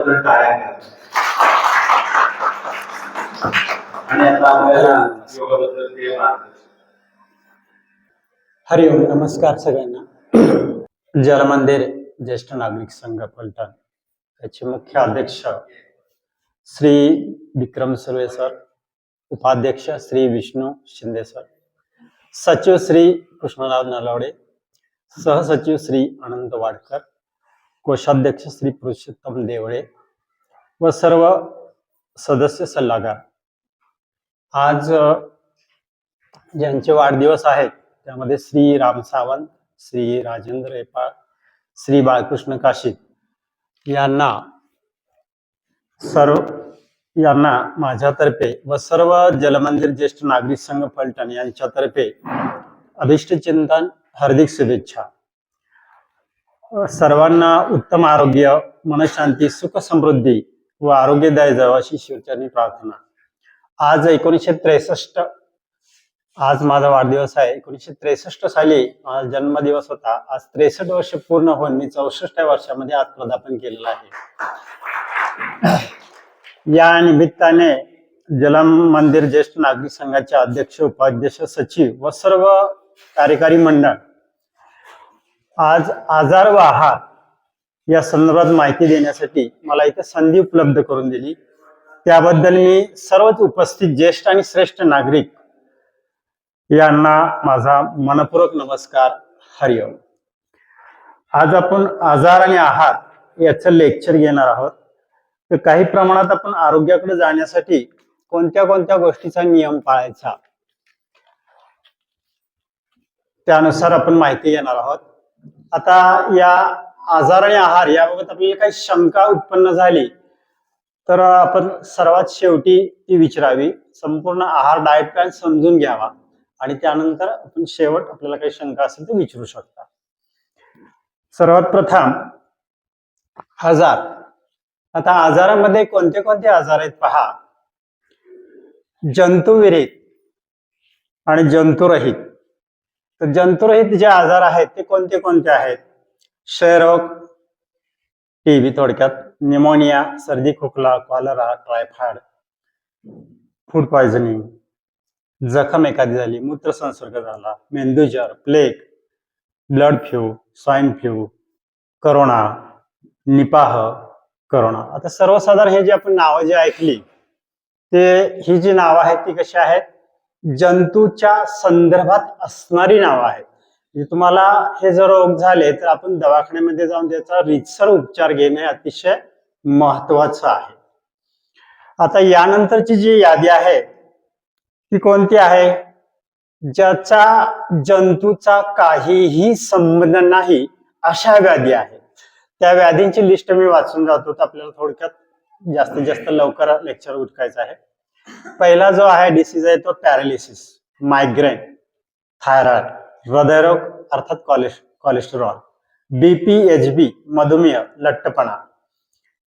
हरिओम. नमस्कार सगळ्यांना. जलमंदिर ज्येष्ठ नागरिक संघ फलटण याचे मुख्य अध्यक्ष श्री विक्रम सुर्वे सर, उपाध्यक्ष श्री विष्णू शिंदे सर, सचिव श्री कृष्णराव नलवडे, सहसचिव श्री अनंत वाडकर, कोषाध्यक्ष श्री पुरुषोत्तम देवळे व सर्व सदस्य सल्लागार. आज ज्यांचे वाढदिवस आहेत त्यामध्ये श्री राम सावंत, श्री राजेंद्र नेपाळ, श्री बाळकृष्ण काशीद यांना माझ्यातर्फे व सर्व जलमंदिर ज्येष्ठ नागरिक संघ फलटण यांच्यातर्फे अभिष्ट चिंतन हार्दिक शुभेच्छा. सर्वांना उत्तम आरोग्य, मनशांती, सुख समृद्धी व आरोग्यदायी जावो अशी ईश्वरचरणी प्रार्थना. आज 1963, आज माझा वाढदिवस आहे. 1963 साली माझा जन्मदिवस होता. आज 63 वर्ष पूर्ण होऊन मी 64व्या वर्षामध्ये आज पदार्पण केलेलं आहे. या निमित्ताने जलमंदिर ज्येष्ठ नागरिक संघाचे अध्यक्ष, उपाध्यक्ष, सचिव व सर्व कार्यकारी मंडळ आज आजार व आहार या संदर्भात माहिती देण्यासाठी मला इथे संधी उपलब्ध करून दिली. त्याबद्दल मी सर्वच उपस्थित ज्येष्ठ आणि श्रेष्ठ नागरिक यांना माझा मनपूर्वक नमस्कार. हरिओम. आज आपण आजार आणि आहार याचं लेक्चर घेणार आहोत. तर काही प्रमाणात आपण आरोग्याकडे जाण्यासाठी कोणत्या कोणत्या गोष्टीचा नियम पाळायचा त्यानुसार आपण माहिती घेणार आहोत. आता या आजार आणि आहार याबाबत आपल्याला काही शंका उत्पन्न झाली तर आपण सर्वात शेवटी ती विचारावी. संपूर्ण आहार डाएट प्लॅन समजून घ्यावा आणि त्यानंतर आपण शेवट आपल्याला काही शंका असेल तर विचारू शकता. सर्वात प्रथम आजार. आता आजारामध्ये कोणते कोणते आजार आहेत पहा. जंतुविरहित आणि जंतुरहित. तर जंतुरहित जे आजार आहेत ते कोणते कोणते आहेत. क्षयरोग, टीबी थोडक्यात, निमोनिया, सर्दी खोकला, कॉलरा, टायफॉइड, फूड पॉयझनिंग, जखम एखादी झाली, मूत्रसंसर्ग झाला, मेंदूज्वर, plague, blood flu, swine flu, corona, Nipah, corona. आता सर्वसाधारण हे जे आपण नावं जे ऐकली ते ही जी नावं आहेत ती कशी आहेत, जंतूच्या संदर्भात असणारी नावं आहेत. म्हणजे तुम्हाला हे जर रोग झाले तर आपण दवाखान्यामध्ये जाऊन त्याचा रीतसर उपचार घेणे अतिशय महत्वाचं आहे. आता यानंतरची जी यादी आहे ती कोणती आहे, ज्याचा जंतूचा काहीही संबंध नाही अशा व्याधी आहेत. त्या व्याधींची लिस्ट मी वाचून जातो तर आपल्याला थोडक्यात जास्तीत जास्त लवकर लेक्चर उठकायचं आहे. पहिला जो आहे डिसीज आहे तो पॅरालिसिस, मायग्रेन, थायरॉइड, हृदयरोग अर्थात कोलेस्टेरॉल, बीपी, एचबी, मधुमेह, लठ्ठपणा,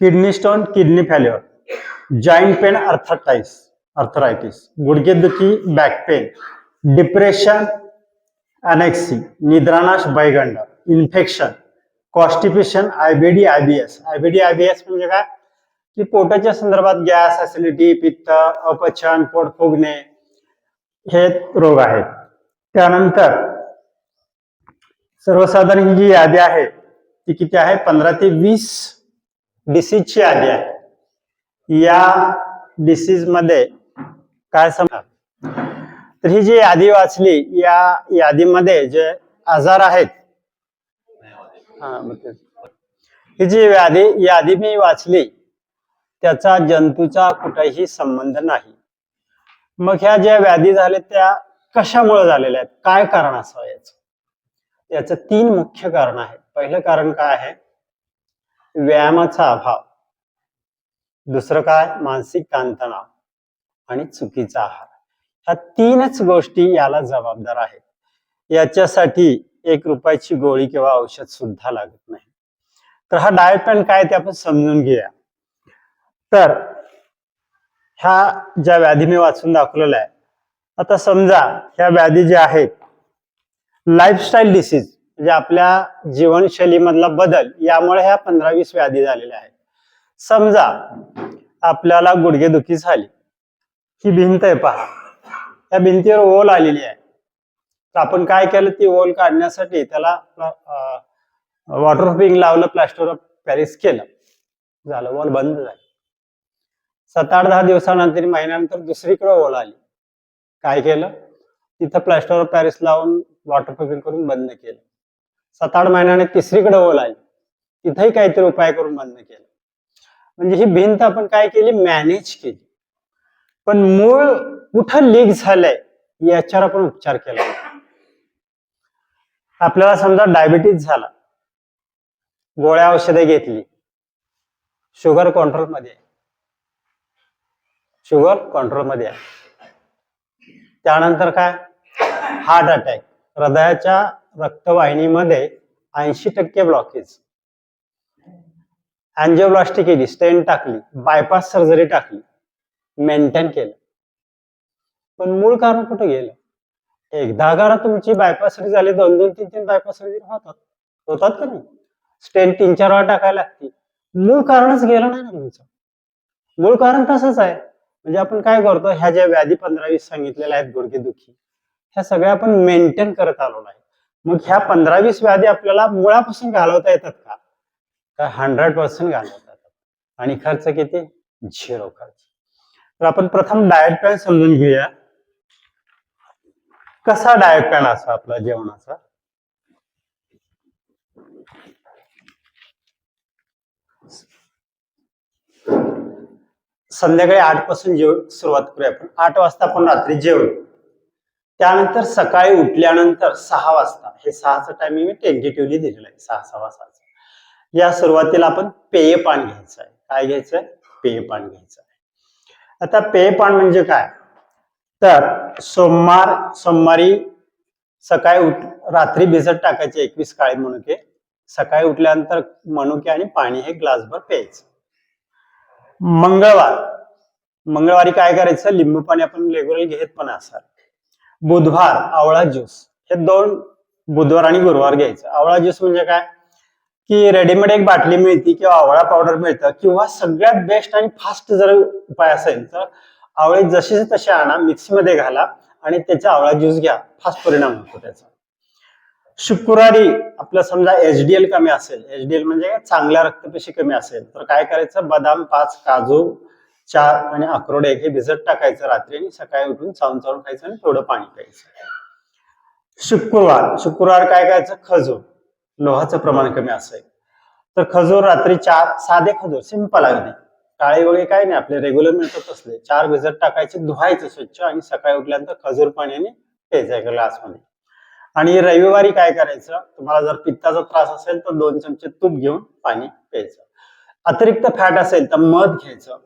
kidney stone, kidney failure, joint pain, arthritis, गुडघेदुखी, बॅक पेन, डिप्रेशन, अनेक्सी, निद्रानाश, बैगंड, infection, constipation, IBD, IBS. IBD, IBS म्हणजे काय की पोटाच्या संदर्भात गॅस, ऍसिडिटी, पित्त, अपचन, पोट फुगणे हे रोग आहेत. त्यानंतर सर्वसाधारण ही जी यादी आहे ती किती आहे, 15 ते 20 डिसीजची यादी आहे. या डिसीज मध्ये काय समजणार, तर ही जी यादी वाचली या यादीमध्ये जे आजार आहेत, ही जी यादी मी वाचली त्याचा जंतूचा कुठेही संबंध नाही. मग ह्या ज्या व्याधी झाल्या त्या कशामुळे झालेल्या आहेत, काय कारण असावं याचं 3 मुख्य कारण आहेत. पहिलं कारण काय आहे, व्यायामाचा अभाव. दुसरं काय, मानसिक ताणतणाव आणि चुकीचा आहार. ह्या 3च गोष्टी याला जबाबदार आहेत. याच्यासाठी 1 रुपयाची गोळी किंवा औषध सुद्धा लागत नाही. तर हा डाएट प्लॅन काय ते आपण समजून घेऊया. तर ह्या ज्या व्याधी मी वाचून दाखवलेल्या आहे, आता समजा ह्या व्याधी ज्या आहेत लाईफस्टाईल डिसीज म्हणजे आपल्या जीवनशैलीमधला बदल यामुळे ह्या 15-20 व्याधी झालेल्या आहेत. समजा आपल्याला गुडघेदुखी झाली, ही भिंत आहे पहा, या भिंतीवर ओल आलेली आहे. तर आपण काय केलं, ती ओल काढण्यासाठी त्याला वॉटरप्रूफिंग लावलं, प्लास्टर ऑफ पॅरिस केलं, झालं, ओल बंद झाली. 7-8-10 दिवसानंतर, महिन्यानंतर दुसरीकडे ओल आली, काय केलं, तिथं प्लास्टर ऑफ पॅरिस लावून वॉटरप्रूफिंग करून बंद केलं. 7-8 महिन्याने तिसरीकडे ओल आली, तिथंही काहीतरी उपाय करून बंद केलं. म्हणजे ही भिंत आपण काय केली, मॅनेज केली. पण मूळ कुठं लीक झालंय याच्यावर आपण उपचार केला. आपल्याला समजा डायबिटीज झाला, गोळ्या औषधे घेतली, शुगर कंट्रोलमध्ये आहे, शुगर कंट्रोलमध्ये आहे. त्यानंतर काय, हार्ट अटॅक, हृदयाच्या रक्तवाहिनीमध्ये 80% ब्लॉकेज, अँजिओप्लास्टी केली, स्टेंट टाकली, बायपास सर्जरी टाकली, मेंटेन केलं. पण मूळ कारण कुठं गेलं? एकदा का तुमची बायपास सर्जरी झाली, 2-2, 3-3 बायपास सर्जरी होतात का नाही? स्टेंट 3-4 वेळा टाकायला लागते. मूळ कारणच गेलं नाही ना तुमचं. मूळ कारण तसंच आहे. म्हणजे आपण काय करतो, ह्या ज्या व्याधी 15-20 सांगितलेल्या आहेत, गुडघेदुखी, ह्या सगळ्या आपण मेंटेन करत आलो नाही. मग ह्या 15-20 व्याधी आपल्याला मुळापासून घालवता येतात का? 100% घालवता येतात. आणि खर्च किती? 0 खर्च. तर आपण प्रथम डाएट प्लॅन समजून घेऊया. कसा डाएट प्लॅन असा आपला जेवणाचा? संध्याकाळी 8 पासून सुरुवात करूया आपण. 8 वाजता आपण रात्री जेवू. त्यानंतर सकाळी उठल्यानंतर 6 वाजता, हे 6चं टायमिंग मी टेंटेटिव्हली दिलेलं आहे, 6:15. या सुरुवातीला आपण पेय पान घ्यायचं आहे. काय घ्यायचंय? पेय पान घ्यायचं आहे. आता पेय पान म्हणजे काय, तर सोमवारी सकाळी रात्री भिजत टाकायचे 21 काळे मनुके, सकाळी उठल्यानंतर मनुके आणि पाणी हे ग्लासभर प्यायचं. मंगळवारी काय करायचं, लिंबू पाणी आपण रेग्युलर घेत पण असाल. बुधवार आवळा ज्यूस, हे 2 बुधवार आणि गुरुवार घ्यायचं. आवळा ज्यूस म्हणजे काय की रेडीमेड एक बाटली मिळते किंवा आवळा पावडर मिळतं, किंवा सगळ्यात बेस्ट आणि फास्ट जर उपाय असेल तर आवळे जसे तसे आणा, मिक्सीमध्ये घाला आणि त्याचा आवळा ज्यूस घ्या, फास्ट परिणाम होतो त्याचा. शुक्रवारी आपलं समजा HDL कमी असेल, HDL म्हणजे चांगल्या रक्तपेशी कमी असेल, तर काय करायचं, बदाम 5, काजू 4 आणि अक्रोड 1 हे भिजत टाकायचं रात्री, आणि सकाळी उठून चावून खायचं आणि थोडं पाणी प्यायचं. शुक्रवार काय करायचं, खजूर, लोहाचं प्रमाण कमी असेल तर खजूर रात्री 4, साधे खजूर, सिंपल अगदी, काळे वगैरे काय नाही, आपले रेग्युलर मिळतात तसले, 4 भिजत टाकायचे, धुवायचं स्वच्छ आणि सकाळी उठल्यानंतर खजूर पाण्याने प्यायचं एका ग्लासमध्ये. आणि रविवारी काय करायचं, तुम्हाला जर पित्ताचा त्रास असेल तर 2 चमचे तूप घेऊन पाणी प्यायचं. अतिरिक्त फॅट असेल तर मध घ्यायचं,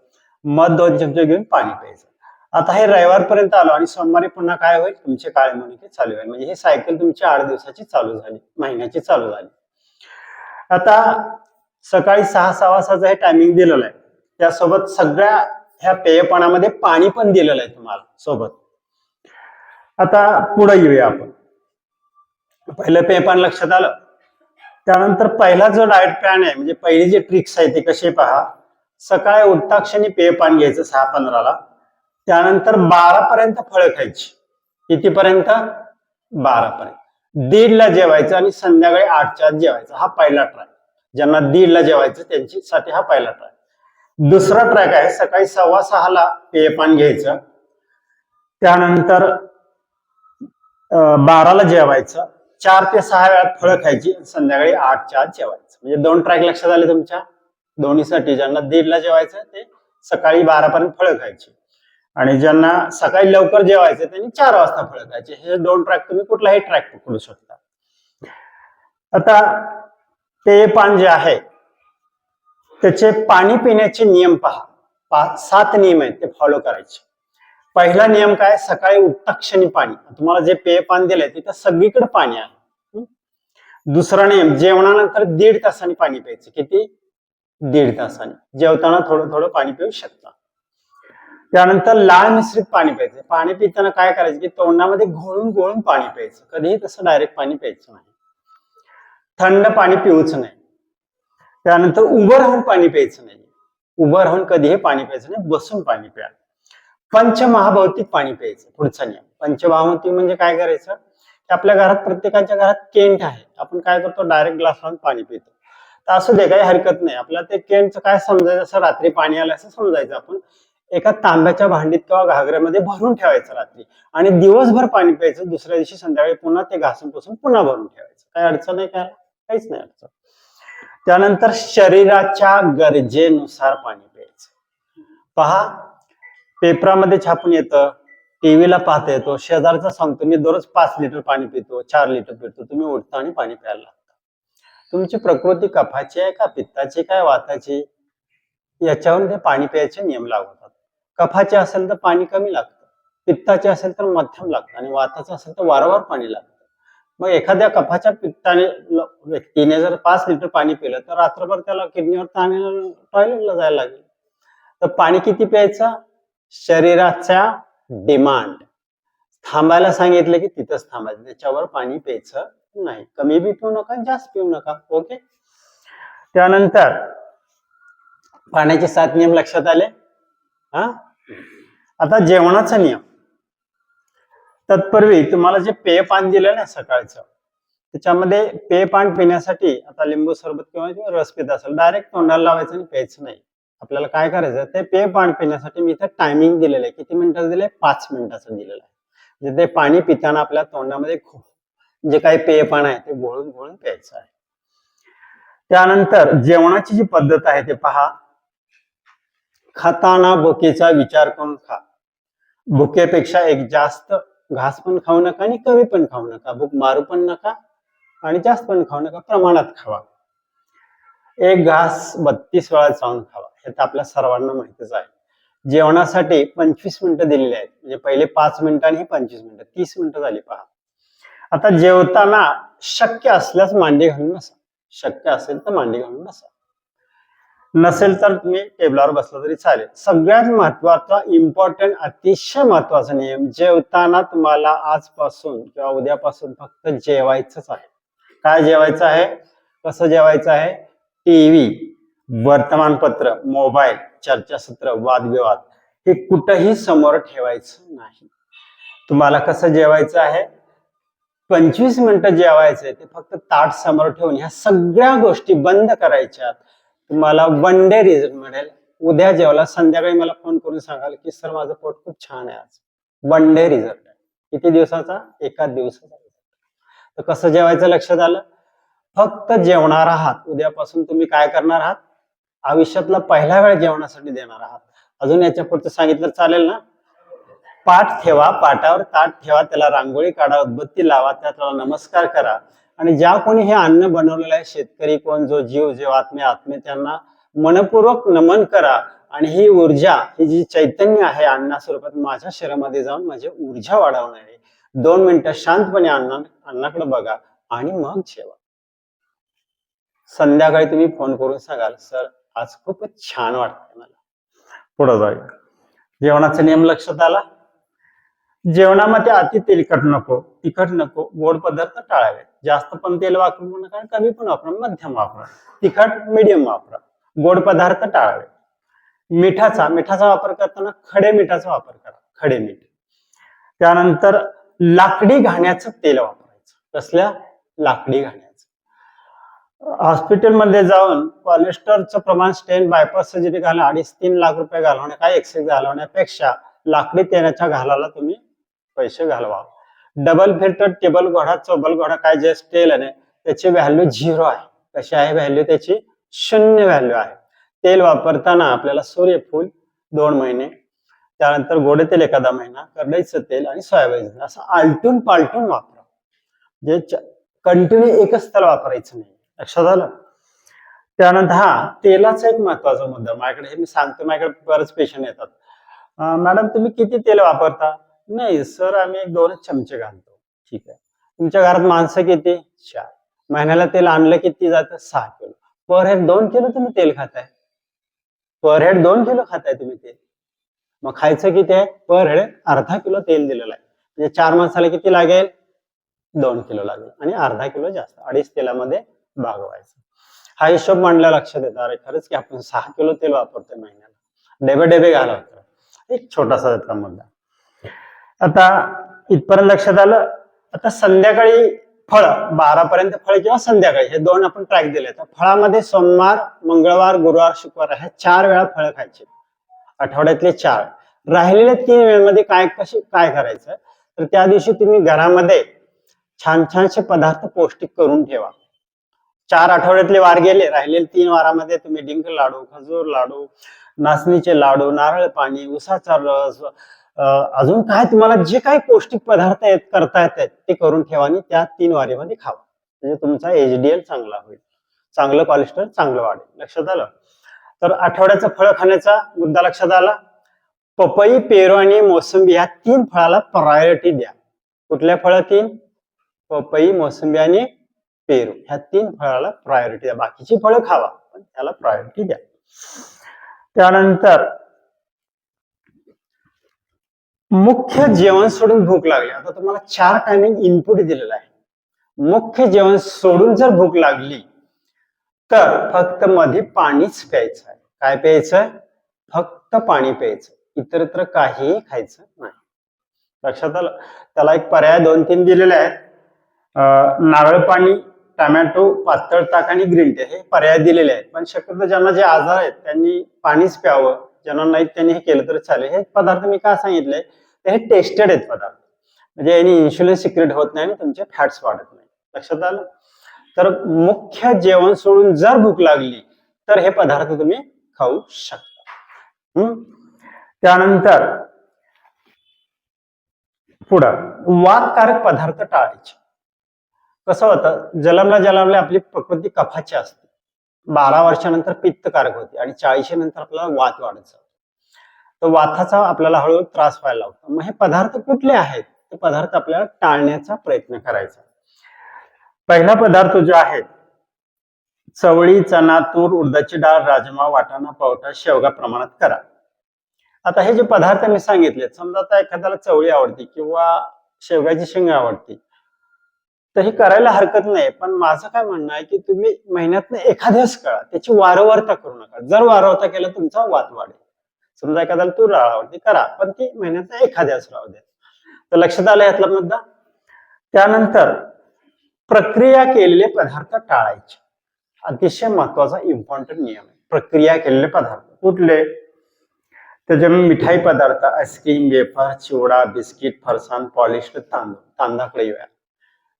मध 2 चमचे घेऊन पाणी प्यायचं. आता हे रविवारपर्यंत आलो आणि सोमवारी पुन्हा काय होईल, तुमचे काळे मनुके चालू होईल. म्हणजे ही सायकल तुमची 8 दिवसाची चालू झाली, महिन्याची चालू झाली. आता सकाळी 6-6 वाजताचं हे टायमिंग दिलेलं आहे, त्यासोबत सगळ्या ह्या पेयपानामध्ये पाणी पण दिलेलं आहे तुम्हाला सोबत. आता पुढे येऊया आपण. पहिलं पेयपान लक्षात आलं. त्यानंतर पहिला जो डाएट प्लॅन आहे, म्हणजे पहिली जी ट्रिक्स आहे ती कशी पहा, सकाळी उठता क्षणी पेयपान घ्यायचं 6:15ला, त्यानंतर 12 पर्यंत फळं खायची. कितीपर्यंत? 12 पर्यंत. 1:30ला जेवायचं आणि संध्याकाळी 8च्या आत जेवायचं. हा पहिला ट्रॅक. ज्यांना 1:30ला जेवायचं त्यांच्यासाठी हा पहिला ट्रॅक. दुसरा ट्रॅक आहे, सकाळी 6:15ला पेयपान घ्यायचं, त्यानंतर 12ला जेवायचं, 4 ते 6 वेळा फळं खायची, संध्याकाळी 8च्या आत जेवायचं. म्हणजे 2 ट्रॅक लक्षात आले तुमच्या दोन्हीसाठी. ज्यांना 1:30ला जेवायचं ते सकाळी 12 पर्यंत फळं खायची, आणि ज्यांना सकाळी लवकर जेवायचं त्यांनी 4 वाजता फळं खायचे. हे 2 ट्रॅक तुम्ही कुठलाही ट्रॅक पकडू शकता. आता पेयपान जे आहे त्याचे पाणी पिण्याचे नियम पहा, 7 नियम आहेत, ते फॉलो करायचे. पहिला नियम काय, सकाळी उठता क्षणी पाणी. तुम्हाला जे पेयपान दिलंय तिथं सगळीकडे पाणी आहे. दुसरा नियम, जेवणानंतर 1.5 तासांनी पाणी प्यायचं. किती? 1.5 तासांनी. जेवताना थोडं थोडं पाणी पिऊ शकता. त्यानंतर लाळ मिश्रित पाणी प्यायचं. पाणी पिताना काय करायचं की तोंडामध्ये घोळून पाणी प्यायचं, कधीही तसं डायरेक्ट पाणी प्यायचं नाही. थंड पाणी पिऊच नाही. त्यानंतर उभं राहून पाणी प्यायचं नाही. उभं राहून कधीही पाणी प्यायचं नाही, बसून पाणी प्या. पंचमहाभौतिक पाणी प्यायचं. पुढचा नियम. पंचमहाभौतिक म्हणजे काय करायचं, की आपल्या घरात प्रत्येकाच्या घरात केंट आहे. आपण काय करतो, डायरेक्ट ग्लास लावून पाणी पितो. तर असू दे, काही हरकत नाही. आपल्याला ते केंटचं काय समजायचं, असं रात्री पाणी आलं असं समजायचं. आपण एका तांब्याच्या भांडीत किंवा घागऱ्यामध्ये भरून ठेवायचं रात्री आणि दिवसभर पाणी प्यायचं. दुसऱ्या दिवशी संध्याकाळी पुन्हा ते घासून पुसून पुन्हा भरून ठेवायचं. काही अडचण नाही, काय काहीच नाही अडचण. त्यानंतर शरीराच्या गरजेनुसार पाणी प्यायचं. पहा, पेपरामध्ये छापून येतं, टीव्हीला पाहता येतो, शेजारचा सांगतो मी दररोज 5 लिटर पाणी पितो, 4 लिटर पितो. तुम्ही उठता आणि पाणी प्यायला लागता. तुमची प्रकृती कफाची आहे का पित्ताची काय वाताची, याच्यावरून ते पाणी प्यायचे नियम लागू होतात. कफाचे असेल तर पाणी कमी लागतं, पित्ताचे असेल तर मध्यम लागतं आणि वाताचं असेल तर वारंवार पाणी लागतं. मग एखाद्या कफाच्या पित्ताने व्यक्तीने जर 5 लिटर पाणी पिलं तर रात्रभर त्याला किडनीवर ताण टॉयलेटला जायला लागेल. तर पाणी किती प्यायचं, शरीराच्या डिमांड. थांबायला सांगितलं की तिथंच थांबायचं, त्याच्यावर पाणी प्यायचं नाही. कमी बी पिऊ नका, जास्त पिऊ नका. ओके. त्यानंतर पाण्याचे 7 नियम लक्षात आले. आता जेवणाचा नियम. तत्पूर्वी तुम्हाला जे पेय पान दिलं ना सकाळचं, त्याच्यामध्ये पेय पान पिण्यासाठी आता लिंबू सरबत किंवा रस पित असेल, डायरेक्ट तोंडाला लावायचं आणि प्यायचं नाही. आपल्याला काय करायचं, ते पेय पान पिण्यासाठी मी इथे टायमिंग दिलेलं आहे. किती मिनिटाचं दिलंय, 5 मिनिटाचं दिलेलं आहे. म्हणजे ते पाणी पिताना आपल्या तोंडामध्ये जे काही पेय पान आहे ते घोळून घोळून प्यायचं आहे. त्यानंतर जेवणाची जी पद्धत आहे ते पहा. खाताना भुकेचा विचार करून खा. भुकेपेक्षा एक जास्त घास पण खाऊ नका आणि कमी पण खाऊ नका. भूक मारू पण नका आणि जास्त पण खाऊ नका, प्रमाणात खावा. एक घास 32 वेळा चावून खावा, हे तर आपल्या सर्वांना माहितीच आहे. जेवणासाठी 25 मिनिटं दिलेली आहेत, म्हणजे पहिले 5 मिनिटं आणि 25 मिनिटं, 30 मिनिटं झाली. पहा, आता जेवताना शक्य असल्यास मांडी घालून बसा. शक्य असेल तर मांडी घालून बसा, नसेल तर तुम्ही टेबलावर बसला तरी चालेल. सगळ्यात महत्वाचा, इम्पॉर्टंट, अतिशय महत्वाचा नियम, जेवताना तुम्हाला आजपासून किंवा उद्यापासून फक्त जेवायचंच आहे. काय जेवायचं आहे, कसं जेवायचं आहे, टीव्ही, वर्तमानपत्र, मोबाईल, चर्चासत्र, वादविवाद हे कुठंही समोर ठेवायचं नाही. तुम्हाला कसं जेवायचं आहे, 25 मिनिटं जेवायचंय, ते फक्त ताट समोर ठेवून ह्या सगळ्या गोष्टी बंद करायच्या. तुम्हाला 1 डे रिझल्ट मिळेल. उद्या जेवला, संध्याकाळी मला फोन करून सांगाल की सर माझं पोट खूप छान आहे आज. 1 डे रिझल्ट आहे. किती दिवसाचा, एका दिवसाचा. तर कसं जेवायचं लक्षात आलं. फक्त जेवणार आहात. उद्यापासून तुम्ही काय करणार आहात, आयुष्यातला पहिला वेळ जेवणासाठी देणार आहात. अजून याच्या पुढचं सांगितलं चालेल ना. पाठ ठेवा, पाटावर ताट ठेवा, त्याला रांगोळी काढा, उदबत्ती लावा, त्याला नमस्कार करा आणि ज्या कोणी हे अन्न बनवलेलं आहे, शेतकरी कोण, जो जीव, जे आत्मे, त्यांना मनपूर्वक नमन करा आणि ही ऊर्जा, ही जी चैतन्य आहे अन्ना स्वरूपात माझ्या शरीरामध्ये जाऊन माझी ऊर्जा वाढवणारी. 2 मिनिटं शांतपणे अन्नाकडे बघा आणि मग जेवा. संध्याकाळी तुम्ही फोन करून सांगाल सर आज खूपच छान वाटतंय मला. पुढे जाऊया. जेवणाचा नियम लक्षात आला. जेवणामध्ये अति तेलकट नको, तिखट नको, गोड पदार्थ टाळावे. जास्त पण तेल वापरू नका, कमी पण वापरा, मध्यम वापरा. तिखट मीडियम वापरा, गोड पदार्थ टाळावे. मिठाचा वापर करताना खडे मिठाचा वापर करा, खडे मीठ. त्यानंतर लाकडी घाण्याचं तेल वापरायचं. कसल्या, लाकडी घाण्याचं. हॉस्पिटलमध्ये जाऊन कोलेस्ट्रॉलचं प्रमाण, स्टेंट, बायपास सर्जरी घाला 2.5-3 लाख रुपये घालवण्या, काय एक्सरेस घालवण्यापेक्षा लाकडी तेलाच्या घालाला तुम्ही पैसे घालवा. डबल फिल्टर, टेबल घोडा, चौबल घोडा, काय जे तेल आहे त्याची व्हॅल्यू 0 आहे. कशी आहे व्हॅल्यू त्याची, 0 व्हॅल्यू आहे. तेल वापरताना आपल्याला सूर्यफूल 2 महिने, त्यानंतर गोडे तेल 1 महिना, करडईचं तेल आणि सोयाबीन असं आलटून पालटून वापरा. जे कंटिन्यू एकच तेल वापरायचं नाही. लक्षात आलं. त्यानंतर तेलाचा एक महत्वाचा मुद्दा, माझ्याकडे हे मी सांगतो, माझ्याकडे बरेच पेशंट येतात, मॅडम तुम्ही किती तेल वापरता. नाही सर आम्ही 2च चमचे घालतो. ठीक आहे. तुमच्या घरात माणसं किती, 4. महिन्याला तेल आणलं किती जातं, 6 किलो. पर हेड 2 किलो तुम्ही तेल खाताय. पर हेड 2 किलो खाताय तुम्ही तेल. मग खायचं किती आहे, पर हेड अर्धा किलो तेल दिलेलं आहे. म्हणजे 4 माणसाला किती लागेल, 2 किलो लागेल आणि अर्धा किलो जास्त, 2.5 तेलामध्ये भागवायचं. हा हिशोब मांडला लक्षात येतं, अरे खरंच की आपण 6 किलो तेल वापरतोय महिन्याला, डेबे डेबे घालवतो. एक छोटासा त्यातला मुद्दा. आता इथपर्यंत लक्षात आलं. आता संध्याकाळी फळ 12 पर्यंत फळ किंवा संध्याकाळी हे दोन आपण ट्रॅक दिले. तर फळामध्ये सोमवार, मंगळवार, गुरुवार, शुक्रवार ह्या 4 वेळा फळं खायचे, आठवड्यातले 4. राहिलेल्या 3 वेळेमध्ये काय करायचं, तर त्या दिवशी तुम्ही घरामध्ये छान छानसे पदार्थ पौष्टिक करून ठेवा. 4 आठवड्यातले वार गेले, राहिलेले 3 वारामध्ये तुम्ही डिंक लाडू, खजूर लाडू, नाचणीचे लाडू, नारळ पाणी, उसाचा रस, अजून काय तुम्हाला जे काही पौष्टिक पदार्थ करता येतात ते करून ठेवा आणि त्या 3 वारीमध्ये खावा. म्हणजे तुमचा HDL चांगला होईल, चांगलं कोलेस्ट्रॉल चांगलं वाढेल. लक्षात आलं. तर आठवड्याचं फळ खाण्याचा मुद्दा लक्षात आला. पपई, पेरू आणि मोसंबी या 3 फळाला प्रायोरिटी द्या. कुठल्या फळं 3? पपई, मोसंबी आणि पेरू ह्या 3 फळाला प्रायोरिटी द्या. बाकीची फळं खावा पण त्याला प्रायोरिटी द्या. त्यानंतर मुख्य जेवण सोडून भूक लागली. आता तुम्हाला 4 टायमिंग इनपुट दिलेला आहे. मुख्य जेवण सोडून जर भूक लागली तर फक्त मध्ये पाणीच प्यायचं आहे. काय प्यायचं? फक्त पाणी प्यायचं, इतरत्र काहीही खायचं नाही. लक्षात आलं. त्याला एक पर्याय 2-3 दिलेले आहेत. नारळ पाणी, टोमॅटो, पातळ ताक आणि ग्रीन टी हे पर्याय दिलेले आहेत. पण शक्यतो ज्यांना जे आजार आहेत त्यांनी पाणीच प्यावं, ज्यांना नाही त्यांनी हे केलं तर चालेल. हे पदार्थ मी का सांगितले, हे टेस्टेड आहेत पदार्थ, म्हणजे यांनी इन्शुलिन सिक्रेट होत नाही आणि तुमचे फॅट्स वाढत नाही. लक्षात आलं. तर मुख्य जेवण सोडून जर भूक लागली तर हे पदार्थ तुम्ही खाऊ शकता. त्यानंतर पुढं वातकारक पदार्थ टाळायचे. कसं होतं, जलमल्या आपली प्रकृती कफाची असते. 12 वर्षानंतर पित्तकारक होते आणि 40 नंतर आपल्याला वात वाढत जातो. तर वाताचा आपल्याला हळूहळू त्रास व्हायला लागतो. मग हे पदार्थ कुठले आहेत, ते पदार्थ आपल्याला टाळण्याचा प्रयत्न करायचा. पहिला पदार्थ जो आहे, चवळी, चना, तूर, उडदाची डाळ, राजमा, वाटाणा, पावटा, शेवगा प्रमाणात करा. आता हे जे पदार्थ मी सांगितले, समजा आता एखाद्याला चवळी आवडते किंवा शेवगाची शेंग आवडते, तर हे करायला हरकत नाही. पण माझं काय म्हणणं आहे की तुम्ही महिन्यातनं एखाद्याच करा, त्याची वारंवारता करू नका. जर वारंवारता केलं तुमचा वात वाढेल. समजा एखाद्याला तूर डाळ आवडते, करा, पण ती महिन्यातनं एखाद्याच राहू द्या. तर लक्षात आलं यातला मुद्दा. त्यानंतर प्रक्रिया केलेले पदार्थ टाळायचे. अतिशय महत्वाचा इम्पॉर्टंट नियम आहे. प्रक्रिया केलेले पदार्थ कुठले? त्याच्यामध्ये मिठाई पदार्थ, आईस्क्रीम, वेफर, चिवडा, बिस्किट, फरसाण, पॉलिश्ड तांदूळ. तांदळाकडे येऊया.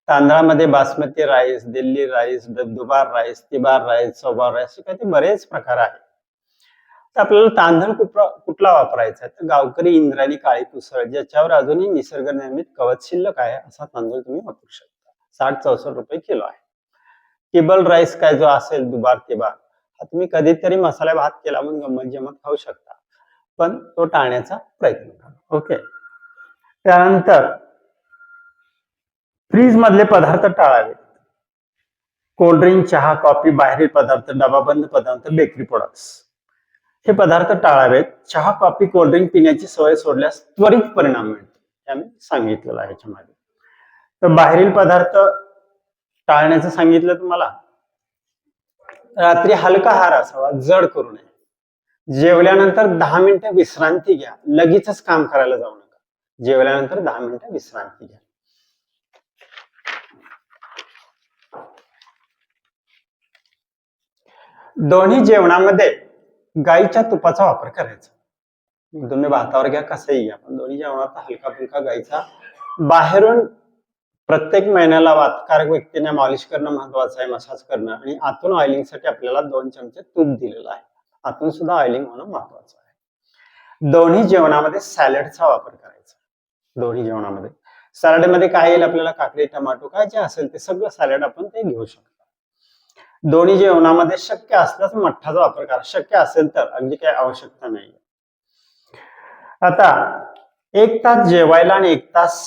तांदळामध्ये बासमती राईस, दिल्ली राईस, दुबार राईस, तिबार राईस, चौबार राईस असे काही बरेच प्रकार आहेत. तर आपल्याला तांदूळ कुठला वापरायचा आहे, तर गावकरी इंद्रायणी काळी कुसळ, ज्याच्यावर अजूनही निसर्ग निर्मित कवच शिल्लक आहे, असा तांदूळ तुम्ही वापरू शकता. 60-64 रुपये किलो आहे. टिबल राईस काय जो असेल, दुबार तिबार, हा तुम्ही कधीतरी मसाला भात केला म्हणून गंमत जमत खाऊ शकता, पण तो टाळण्याचा प्रयत्न करा. ओके. त्यानंतर फ्रीज मधले पदार्थ टाळावे. कोल्ड्रिंक, चहा, कॉफी, बाहेरील पदार्थ, डबाबंद पदार्थ, बेकरी प्रोडक्ट्स हे पदार्थ टाळावेत. चहा, कॉफी, कोल्ड्रिंक पिण्याची सवय सोडल्यास त्वरित परिणाम मिळतो, हे आम्ही सांगितलेलं आहे याच्यामध्ये. तर बाहेरील पदार्थ टाळण्याचं सांगितलं तुम्हाला. रात्री हलका आहार असावा, जड करू नये. जेवल्यानंतर 10 मिनिटं विश्रांती घ्या, लगेचच काम करायला जाऊ नका. जेवल्यानंतर 10 मिनिटं विश्रांती घ्या. दोन्ही जेवणामध्ये गाईच्या तुपाचा वापर करायचा. तुम्ही भातावर घ्या, कसंही घ्या, पण दोन्ही जेवणात हलका फुलका गाईचा. बाहेरून प्रत्येक महिन्याला वातकारक व्यक्तीने मालिश करणं महत्वाचं आहे, मसाज करणं. आणि आतून ऑइलिंगसाठी आपल्याला 2 चमचे तूप दिलेलं आहे. आतून सुद्धा ऑइलिंग होणं महत्वाचं आहे. दोन्ही जेवणामध्ये सॅलडचा वापर करायचा. दोन्ही जेवणामध्ये सॅलडमध्ये काय येईल आपल्याला, काकडी, टमाटो, काय जे असेल ते सगळं सॅलड आपण ते घेऊ शकतो. दोन्ही जेवणामध्ये शक्य असल्यास मठ्ठाचा वापर करा, शक्य असेल तर, अगदी काही आवश्यकता नाही. आता 1 तास जेवायला आणि 1 तास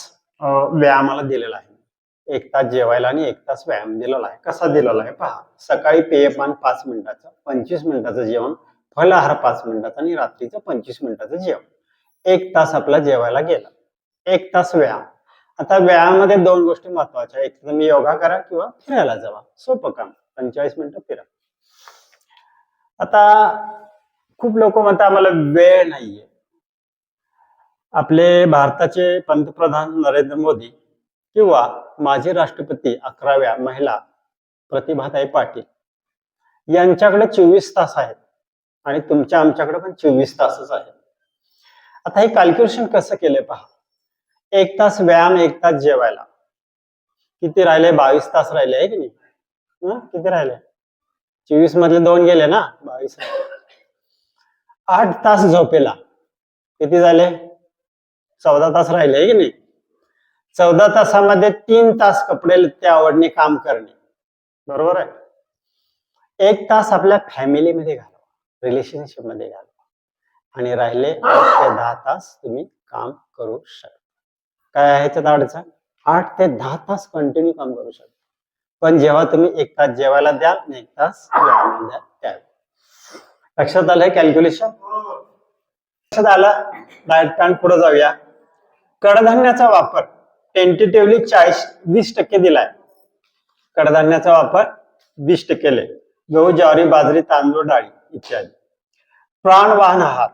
व्यायामाला दिलेला आहे. 1 तास जेवायला आणि 1 तास व्यायाम दिलेला आहे. कसा दिलेला आहे पहा. सकाळी पेयपान 5 मिनिटाचं, 25 मिनिटाचं जेवण, फलाहार 5 मिनिटाचं आणि रात्रीचं 25 मिनिटाचं जेवण. 1 तास आपला जेवायला गेला. 1 तास व्यायाम. आता व्यायामामध्ये 2 गोष्टी महत्वाच्या. एक तुम्ही योगा करा किंवा फिरायला जावा, सोपं काम. 45 मिनिटं फिरा. आता खूप लोक म्हणतात आम्हाला वेळ नाहीये. आपले भारताचे पंतप्रधान नरेंद्र मोदी किंवा माजी राष्ट्रपती 11व्या महिला प्रतिभाताई पाटील यांच्याकडे 24 तास आहेत आणि तुमच्या आमच्याकडे पण 24 तासच आहेत. आता हे कॅल्क्युलेशन कसं केलंय पहा. 1 तास व्यायाम, 1 तास जेवायला, किती राहिले? 22 तास राहिले आहे की नाही? किती राहिले? 24 मधले 2 गेले ना, 22. 8 तास झोपेला, किती झाले? 14 तास राहिले आहे की नाही? 14 तासामध्ये 3 तास कपडे लत्ते आवडणे, काम करणे, बरोबर आहे. 1 तास आपल्या फॅमिलीमध्ये घालवा, रिलेशनशिप मध्ये घालवा, आणि राहिले 8 ते 10 तास तुम्ही काम करू शकता. काय आहे त्यात अडचण? 8 ते 10 तास कंटिन्यू काम करू शकता. पण जेव्हा तुम्ही 1 तास जेवायला द्याल आणि 1 तास व्यायामाला द्याल त्यावेळी. लक्षात आलंय कॅल्क्युलेशन? लक्षात आलं? डाएट प्लॅन पुढे जाऊया. कडधान्याचा वापर टेंटेटिव्हली 20% दिलाय. कडधान्याचा वापर 20% गहू, ज्वारी, बाजरी, तांदूळ, डाळी इत्यादी. प्राणवाहन आहार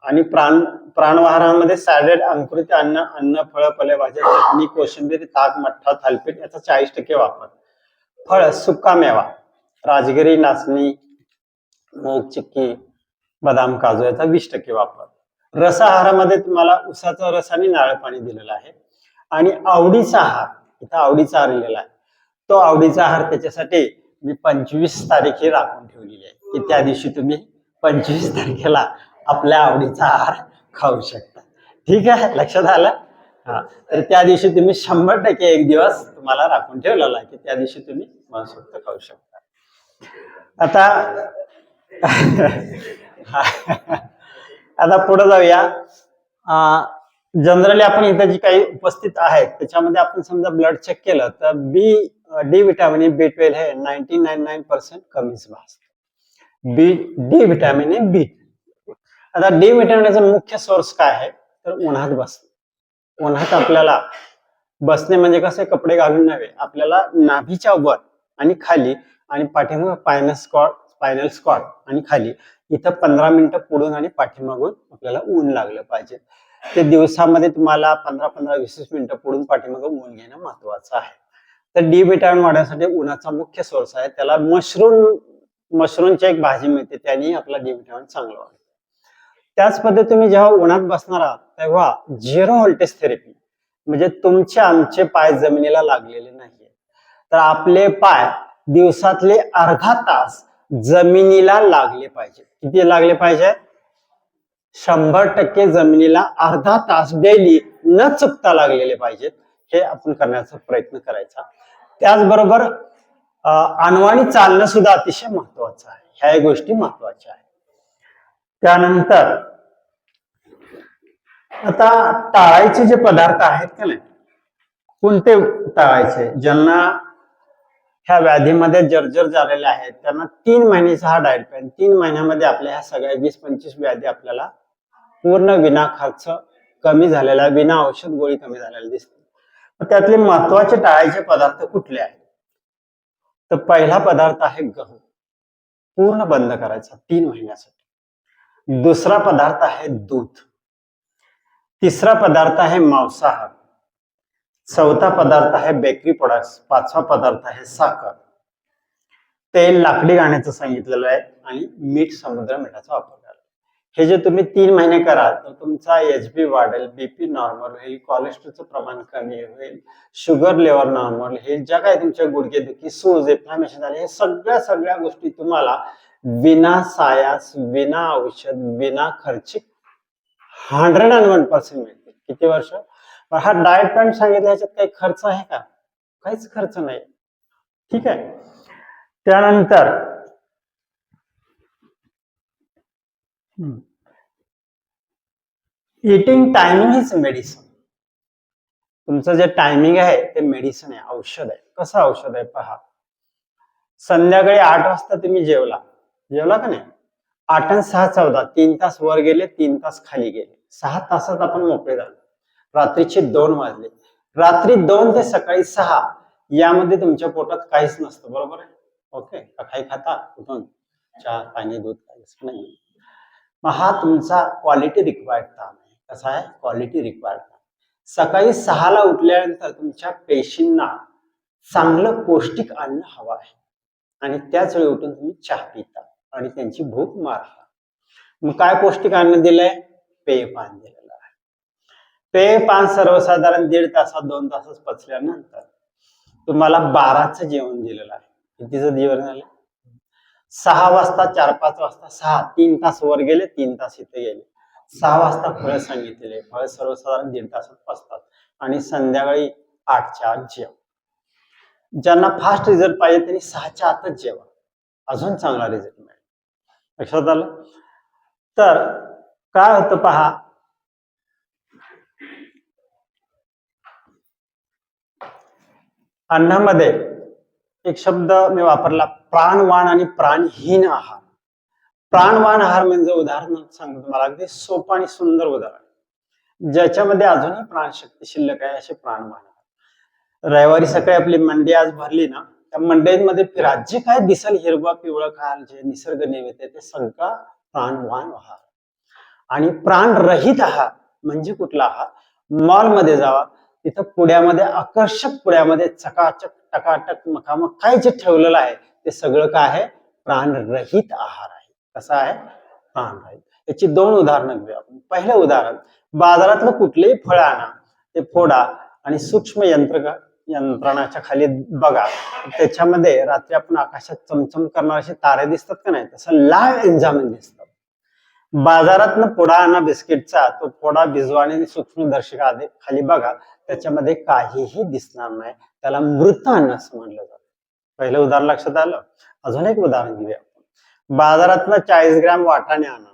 आणि प्राणवाहारामध्ये सॅलड, अंकुरित अन्न, फळं, फलेभाज्या, चटणी, कोशिंबीर, ताक, मठ्ठा, थालीपीठ याचा 40% वापर. फळ, सुका मेवा, राजगिरी, नाचणी, मूग, चिक्की, बदाम, काजू याचा 20% वापर. रसाहारामध्ये तुम्हाला उसाचा रस आणि नारळ पाणी दिलेलं आहे. आणि आवडीचा आहार, इथं आवडीचा आहार लिहिलेला आहे. तो आवडीचा आहार त्याच्यासाठी मी 25 तारीख ही राखून ठेवलेली आहे की त्या दिवशी तुम्ही 25 तारखेला आपल्या आवडीचा आहार खाऊ शकता. ठीक आहे, लक्षात आलं? हा, तर त्या दिवशी तुम्ही 100% एक दिवस तुम्हाला राखून ठेवलेला आहे की त्या दिवशी तुम्ही मनसोक्त खाऊ शकता. आता आता पुढे जाऊया. जनरली आपण इथे जी काही उपस्थित आहेत त्याच्यामध्ये आपण समजा ब्लड चेक केलं तर डी विटॅमिन B12 हे 99% कमीच भासतं. डी विटॅमिन बी. आता डी विटॅमिनचा मुख्य सोर्स काय आहे तर उन्हात बसणे. उन्हात आपल्याला बसणे म्हणजे कसे? कपडे घालून नव्हे, आपल्याला नाभीच्या वर आणि खाली आणि पाठीमागे स्पायनल स्क्वाट आणि खाली इथं 15 मिनिटं पुढून आणि पाठीमागून आपल्याला ऊन लागलं पाहिजे. ते दिवसामध्ये तुम्हाला 15-20 मिनिटं पुढून पाठीमागून ऊन घेणं महत्वाचं आहे. तर डी विटॅमिन वाढण्यासाठी उन्हाचा मुख्य सोर्स आहे. त्याला मशरूमची एक भाजी मिळते, त्याने आपला डी विटॅमिन चांगलं वाढतं. त्याच पद्धतीने तुम्ही जेव्हा उन्हात बसणार आहात तेव्हा 0 व्होल्टेज थेरपी, म्हणजे तुमचे आमचे पाय जमिनीला लागलेले नाहीये, तर आपले पाय दिवसातले अर्धा तास जमिनीला लागले पाहिजे. किती लागले पाहिजे? 100% जमिनीला अर्धा तास डेली न चुकता लागलेले पाहिजेत. हे आपण करण्याचा प्रयत्न करायचा. त्याचबरोबर अनवाणी चालणं सुद्धा अतिशय महत्वाचं आहे. ह्या गोष्टी महत्वाच्या आहेत. त्यानंतर आता टाळायचे जे पदार्थ आहेत का नाही, कोणते टाळायचे? ज्यांना ह्या व्याधीमध्ये जर्जर झालेले आहेत त्यांना 3 महिन्याचा हा डाएट प्लॅन. 3 महिन्यामध्ये आपल्या ह्या सगळ्या 20-25 व्याधी आपल्याला पूर्ण विना खर्च कमी झालेला, विना औषध गोळी कमी झालेला दिसते. त्यातले महत्वाचे टाळायचे पदार्थ कुठले आहेत? तर पहिला पदार्थ आहे गहू, पूर्ण बंद करायचा 3 महिन्यासाठी. दुसरा पदार्थ आहे दूध. तिसरा पदार्थ आहे मांसाहार. चौथा पदार्थ आहे बेकरी प्रोडक्ट्स. 5वा पदार्थ आहे साखर. तेल लाकडी घाण्याचं सांगितलेलं आहे आणि मीठ, समुद्र मिठाचा वापर करा. हे जे तुम्ही 3 महिने कराल तर तुमचा HB वाढेल, BP नॉर्मल होईल, कोलेस्ट्रॉलचं प्रमाण कमी होईल, शुगर लेवल नॉर्मल होईल, ज्या काही तुमच्या गुडघेदुखी, सूज, इन्फ्लॅमेशन झाले, हे सगळ्या गोष्टी तुम्हाला विना सायास, विना औषध, विना खर्चिक 101% मिळतील. किती वर्ष? पण हा डाएट प्लॅन सांगितलं, ह्याच्यात काही खर्च आहे का? काहीच खर्च नाही. ठीक आहे. त्यानंतर इटिंग टायमिंग इज मेडिसिन. तुमचं जे टायमिंग आहे ते मेडिसिन आहे, औषध आहे. कसं औषध आहे पहा. संध्याकाळी 8 वाजता तुम्ही जेवला का नाही? 8 आणि 6 14, 3 तास वर गेले, 3 तास खाली गेले, 6 तासात आपण मोकळे झालो. रात्रीचे 2 वाजले. रात्री 2 ते सकाळी 6 यामध्ये तुमच्या पोटात काहीच नसतं, बरोबर आहे? ओके, काही खाता कुठून? चहा पाणी दूध काहीच नाही. मग हा तुमचा क्वालिटी रिक्वायर्ड काम आहे. कसा आहे? क्वालिटी रिक्वायर्ड काम. सकाळी 6ला उठल्यानंतर तुमच्या पेशींना चांगलं पौष्टिक अन्न हवं आहे आणि त्याच वेळी उठून तुम्ही चहा पिता आणि त्यांची भूक मारता. मग काय पौष्टिक अन्न दिलंय? पेय पान दिलेलं आहे. पेय पान सर्वसाधारण 1.5 तासात 2 तासात पचल्यानंतर तुम्हाला 12चं जेवण दिलेलं आहे. कितीचं जेवण झालं? 6 वाजता, 4-5 वाजता, 6 3 तास वर गेले, 3 तास इथे गेले. 6 वाजता फळं सांगितलेले, फळं सर्वसाधारण 1.5 तासात पचतात आणि संध्याकाळी 8च्या आत जेवण. ज्यांना फास्ट रिझल्ट पाहिजे त्यांनी 6च्या आतच जेवा, अजून चांगला रिझल्ट मिळेल. लक्षात आलं? तर काय होतं पहा, अन्नामध्ये एक शब्द मी वापरला, प्राणवान आणि प्राणहीन आहार. प्राणवान आहार म्हणजे उदाहरण सांगतो तुम्हाला, अगदी सोपं आणि सुंदर उदाहरण ज्याच्यामध्ये अजूनही प्राणशक्ती शिल्लक आहे असे प्राणवान आहार. रविवारी सकाळी आपली मंडई आज भरली ना, त्या मंडईमध्ये फिरा, जे काय दिसेल हिरवा पिवळं खाल, जे निसर्ग निमित्त ते सगळा प्राणवान आहार. आणि प्राणरहित आहार म्हणजे कुठला आहार? मॉलमध्ये जावा, तिथं पुड्यामध्ये, आकर्षक पुड्यामध्ये चकाचक टकाटक मखामक काय जे ठेवलेलं आहे ते सगळं काय आहे? प्राणरहित आहार आहे. कसा आहे? प्राणरहित. याची 2 उदाहरणं घेऊया आपण. पहिलं उदाहरण, बाजारातलं कुठलेही फळ आणा, ते फोडा आणि सूक्ष्म यंत्रणाच्या खाली बघा, त्याच्यामध्ये रात्री आपण आकाशात चमचम करणारे असे तारे दिसतात का नाही, तसं लाल एन्झाईम दिसतात. बाजारातनं फोडा आणा बिस्किटचा, तो फोडा भिजवा आणि सूक्ष्मदर्शिका खाली बघा, त्याच्यामध्ये काहीही दिसणार नाही, त्याला मृत अन्न असं म्हणलं जातं. पहिलं उदाहरण लक्षात आलं? अजून एक उदाहरण घेऊया. बाजारातनं 40 ग्रॅम वाटाणे आणा,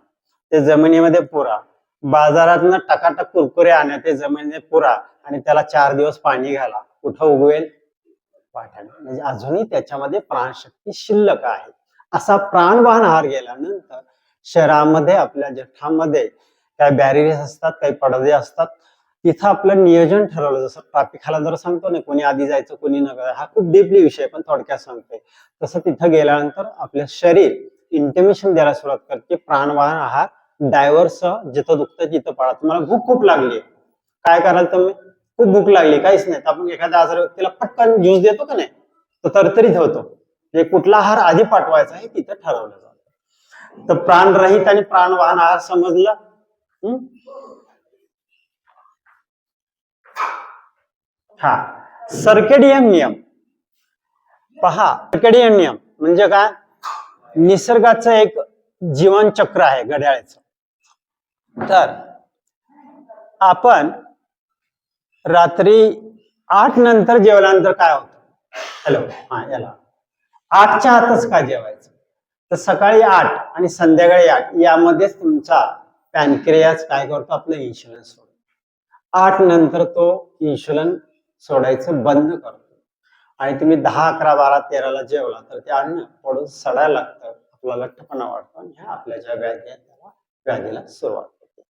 ते जमिनीमध्ये पुरा. बाजारातनं टकाटक कुरकुरे आणा, ते जमिनीमध्ये पुरा आणि त्याला 4 दिवस पाणी घाला. कुठं उगवेल? वाटाणे. म्हणजे अजूनही त्याच्यामध्ये प्राणशक्ती शिल्लक आहे. असा प्राणवान आहार गेल्यानंतर शरीरामध्ये, आपल्या जठरामध्ये काही बॅरियर्स असतात, काही पडदे असतात, तिथं आपलं नियोजन ठरवलं. जसं ट्रॅफिकला जर सांगतो ना, कोणी आधी जायचं कोणी न, हा खूप डीपली विषय पण थोडक्यात सांगतोय. तसं तिथं गेल्यानंतर आपलं शरीर इंटिमेशन द्यायला सुरुवात करते. प्राणवान आहार, डायव्हर्स, जिथं दुखतं तिथं पळा. तुम्हाला भूक खूप लागली, काय कराल तुम्ही? खूप भूक लागली, काहीच नाही, आपण एखाद्या आजार व्यक्तीला पटकन ज्यूस देतो का नाही, तो तरतरीत होतो. म्हणजे कुठला आहार आधी पाठवायचा आहे तिथं ठरवलं जातं. तर प्राणरहित आणि प्राणवान आहार समजला? हा, सर्केडियन नियम पहा. सर्केडियन नियम म्हणजे काय? निसर्गाचं एक जीवन चक्र आहे घड्याळाचं. तर आपण रात्री 8 नंतर जेवल्यानंतर काय होतं? हॅलो, हा, याला 8च्या आतच का जेवायचं? तर सकाळी 8 आणि संध्याकाळी 8 यामध्येच तुमचा पॅनक्रियास काय करतो? आपलं इन्शुलिन सोडतो. 8 नंतर तो इन्शुलिन सोडायचं बंद करतो आणि तुम्ही 10, 11, 12, 13ला जेवला तर ते अन्न पडून सडायला लागतं, आपला लठ्ठपणा वाढतो आणि ह्या आपल्या ज्या व्याधी आहेत त्याला व्याधीला सुरुवात होते.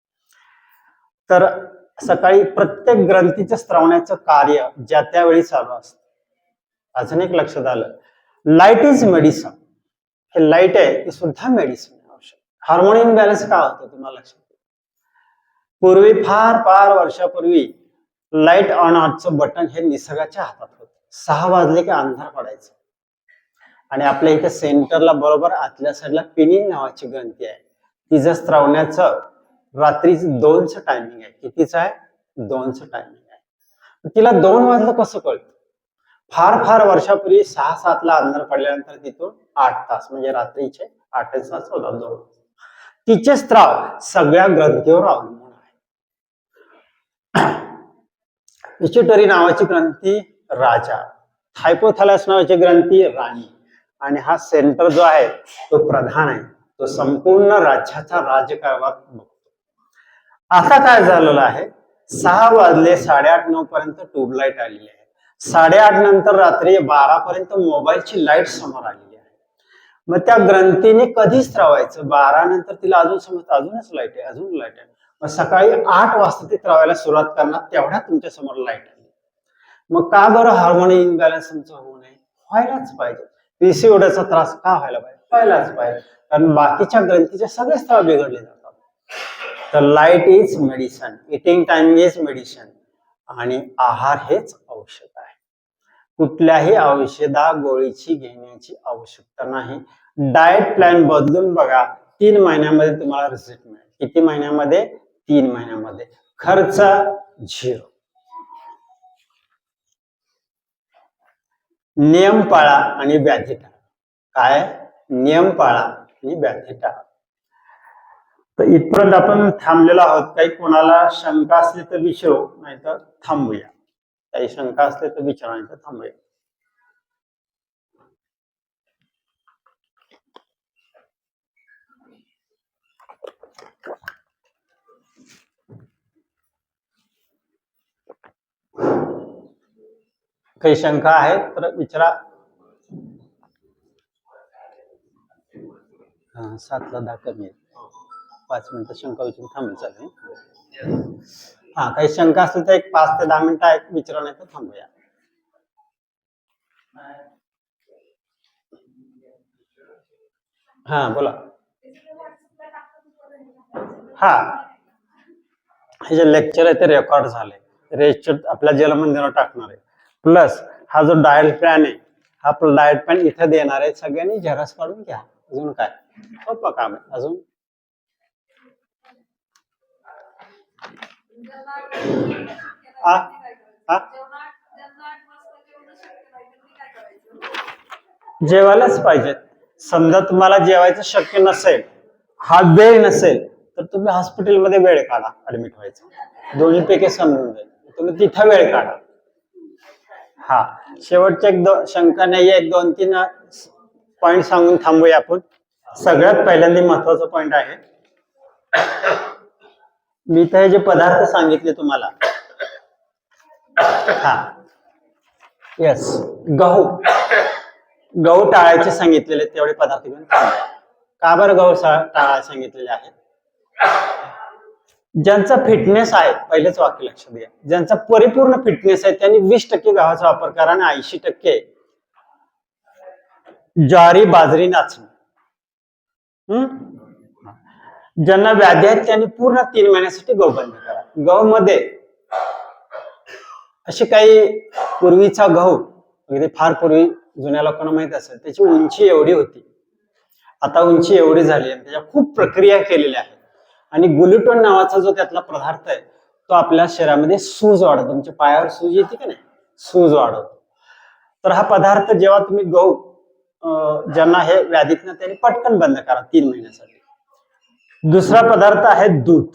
तर सकाळी प्रत्येक ग्रंथीच्या स्त्रवण्याचं कार्य ज्या त्यावेळी चालू असतं. अजून एक लक्षात आलं, लाईट इज मेडिसिन. हे लाईट आहे, ते सुद्धा मेडिसिन आहे, औषध. हार्मोन इनबॅलन्स का होतं तुम्हाला लक्षात? पूर्वी फार वर्षापूर्वी लाईट ऑन ऑफचं बटन हे निसर्गाच्या हातात होतं. 6 वाजले की अंधार पडायचं आणि आपल्या इथे सेंटरला बरोबर आतल्या साईडला पिनिन नावाची ग्रंथी आहे, तिचं स्त्रवण्याचं रात्री 2चं टायमिंग आहे. कितीचं आहे? 2चं टायमिंग आहे. तिला 2 वाजलं कसं कळतं? फार वर्षापूर्वी 6-7ला अंधार पडल्यानंतर तिथून 8 तास म्हणजे रात्रीचे 8 तास होतात 2. तिचे स्त्राव सगळ्या ग्रंथीवर अवलंबून आहे. पिट्युटरी नावाची ग्रंथी राजा, हायपोथॅलॅमस नावाची ग्रंथी राणी आणि हा सेंटर जो आहे तो प्रधान आहे. तो संपूर्ण राज्याचा राज्यकारभार बघतो. आता काय झालेलं आहे? 6 वाजले, 8:30-9 पर्यंत ट्यूबलाईट आलेली आहे. 8:30 नंतर रात्री 12 पर्यंत मोबाईलची लाईट समोर आलेली आहे. मग त्या ग्रंथीने कधी स्त्रवायचं? 12 नंतर तिला अजून समजतं अजूनच लाईट आहे, अजून लाईट आहे. मग सकाळी 8 वाजता ती स्त्रवायला सुरुवात करणार, तेवढ्या तुमच्या समोर लाईट आली. मग का बरं हार्मोन इनबॅलन्स तुमचं होऊ नये? व्हायलाच पाहिजे. पीसीओडीचा त्रास का व्हायला पाहिजे? व्हायलाच पाहिजे, कारण बाकीच्या ग्रंथीचे सगळे स्थळ बिघडले जातात. तर light is medicine, eating timing is medicine, आणि आहार हेच औषध आहे. कुठल्याही औषधा गोळीची घेण्याची आवश्यकता नाही. डाएट प्लॅन बदलून बघा, 3 महिन्यामध्ये तुम्हाला रिझल्ट मिळेल. किती महिन्यामध्ये? 3 महिन्यामध्ये. खर्च 0. नियम पाळा आणि व्याधी टाळा. काय? नियम पाळा आणि व्याधी टाळा. तर इथपर्यंत आपण थांबलेलो आहोत. काही कोणाला शंका असली तर विचारू, नाही तर थांबूया. काही शंका असली तर विचारा, नाही तर थांबूया. काही शंका आहे तर विचारा. 7ला 10 कमी आहे. 5 मिनिटं शंका विचारून थांबून चालेल. हा, काही शंका असतील तर एक 5 ते 10 मिनिटं विचारा, नाही तर थांबूया. हा बोला. हा, हे जे लेक्चर आहे ते रेकॉर्ड झाले, रेजिस्टर आपल्या जलमंदिरावर टाकणार आहे. प्लस हा जो डाएट प्लॅन आहे, हा डाएट प्लॅन इथे देणार आहे. सगळ्यांनी झेरॉक्स काढून घ्या. अजून काय सोपं काम आहे. अजून जेवायलाच पाहिजे. समजा तुम्हाला जेवायचं शक्य नसेल, हा वेळ नसेल, तर तुम्ही हॉस्पिटलमध्ये वेळ काढा ऍडमिट व्हायचं. दोन्हीपैकी समजून जाईल, तुम्ही तिथं वेळ काढा. हा, शेवटचे शंका नाहीये. 1-2-3 पॉइंट सांगून थांबूया आपण. सगळ्यात पहिल्यांदा महत्वाचा पॉइंट आहे, मी तर हे जे पदार्थ सांगितले तुम्हाला, हा येस, गहू टाळायचे सांगितलेले तेवढे पदार्थ घेऊन थांबूया. का बरं गहू टाळायला सांगितलेले आहे? ज्यांचा फिटनेस आहे, पहिलेच वाक्य लक्षात घ्या, ज्यांचा परिपूर्ण फिटनेस आहे त्यांनी 20% गव्हाचा वापर करा आणि 80% ज्वारी बाजरी नाचणी. ज्यांना व्याधी आहेत त्यांनी पूर्ण 3 महिन्यासाठी गहू बंद करा. गहू मध्ये असे काही पूर्वीचा गहू, म्हणजे फार पूर्वी जुन्या लोकांना माहित असेल, त्याची उंची एवढी होती, आता उंची एवढी झाली आहे. त्याच्या खूप प्रक्रिया केलेल्या आहेत. आणि ग्लुटोन नावाचा जो त्यातला पदार्थ आहे, तो आपल्या शरीरामध्ये सूज वाढवतो. तुमच्या पायावर सूज येते की नाही, सूज वाढवतो. तर हा पदार्थ जेव्हा तुम्ही गहू, ज्यांना हे व्याधीत ना, त्यांनी पटकन बंद करा 3 महिन्यासाठी. दुसरा पदार्थ आहे दूध.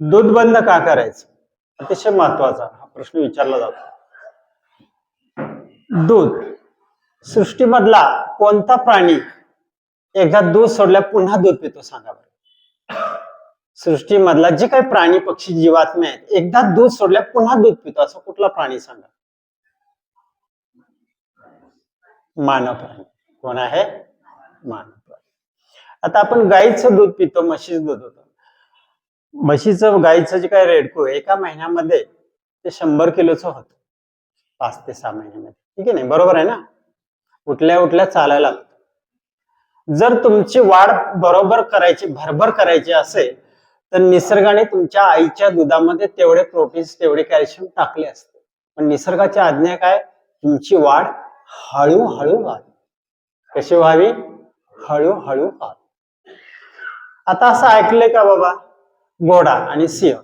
दूध बंद का करायचं? अतिशय महत्वाचा हा प्रश्न विचारला जातो. दूध, सृष्टीमधला कोणता प्राणी एकदा दूध सोडल्या पुन्हा दूध पितो? सांगा बरं. सृष्टीमधला जे काही प्राणी पक्षी जीवात्मे आहेत, एकदा दूध सोडल्या पुन्हा दूध पितो असं कुठला प्राणी सांगा? मानव प्राणी. कोण आहे? मानव प्राणी. आता आपण गाईचं दूध पितो, म्हशीचं दूध होतं. म्हशीचं, गाईचं जे काही रेडको एका महिन्यामध्ये ते 100 किलोचं होतं, 5 ते 6 महिन्यामध्ये. ठीक आहे, नाही बरोबर आहे ना? उठल्या उठल्या चालायला लागतं. जर तुमची वाढ बरोबर करायची, भरभर करायची असेल, तर निसर्गाने तुमच्या आईच्या दुधामध्ये तेवढे प्रोटीन्स, तेवढे कॅल्शियम टाकले असते. पण निसर्गाची आज्ञा काय? तुमची वाढ हळूहळू व्हावी. कशी व्हावी? हळूहळू व्हावी. आता असं ऐकलंय का बाबा, घोडा आणि सिंह,